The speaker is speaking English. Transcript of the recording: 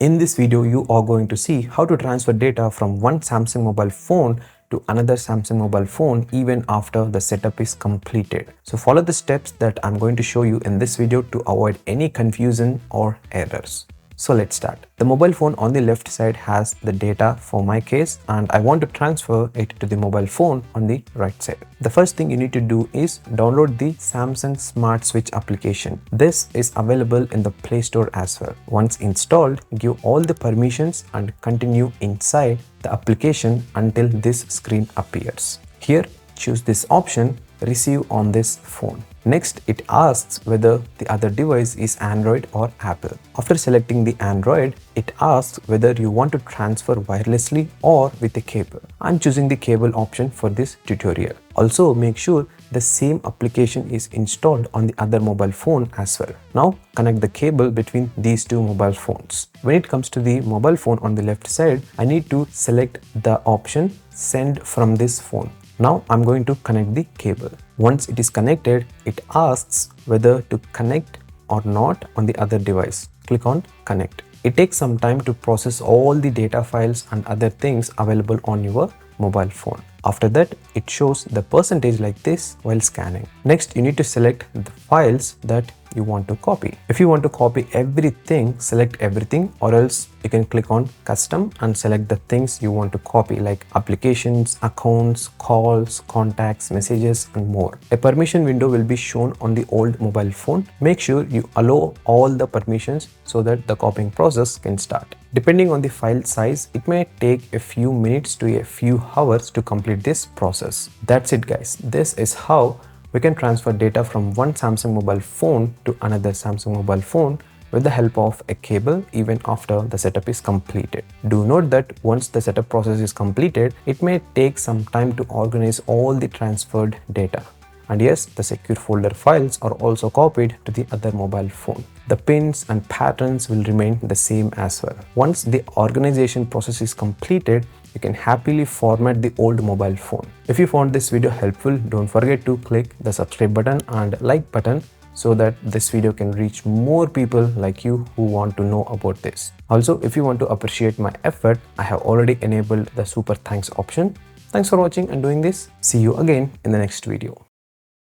In this video, you are going to see how to transfer data from one Samsung mobile phone to another Samsung mobile phone even after the setup is completed. So follow the steps that I'm going to show you in this video to avoid any confusion or errors. So let's start. The mobile phone on the left side has the data for my case, and I want to transfer it to the mobile phone on the right side. The first thing you need to do is download the Samsung Smart Switch application. This is available in the Play Store as well. Once installed, give all the permissions and continue inside the application until this screen appears. Here, choose this option, Receive on this phone. Next, it asks whether the other device is Android or Apple. After selecting the Android, it asks whether you want to transfer wirelessly or with a cable. I'm choosing the cable option for this tutorial. Also, make sure the same application is installed on the other mobile phone as well. Now, connect the cable between these two mobile phones. When it comes to the mobile phone on the left side, I need to select the option Send from this phone. Now I'm going to connect the cable. Once it is connected, it asks whether to connect or not on the other device. Click on connect. It takes some time to process all the data files and other things available on your mobile phone. After that, it shows the percentage like this while scanning. Next, you need to select the files that you want to copy. If you want to copy everything, select everything, or else you can click on custom and select the things you want to copy like applications, accounts, calls, contacts, messages, and more. A permission window will be shown on the old mobile phone. Make sure you allow all the permissions so that the copying process can start. Depending on the file size, it may take a few minutes to a few hours to complete this process. That's it, guys. This is how we can transfer data from one Samsung mobile phone to another Samsung mobile phone with the help of a cable even after the setup is completed. Do note that once the setup process is completed, it may take some time to organize all the transferred data. And yes, the secure folder files are also copied to the other mobile phone. The pins and patterns will remain the same as well. Once the organization process is completed, you can happily format the old mobile phone. If you found this video helpful, don't forget to click the subscribe button and like button so that this video can reach more people like you who want to know about this. Also, if you want to appreciate my effort, I have already enabled the super thanks option. Thanks for watching and doing this. See you again in the next video.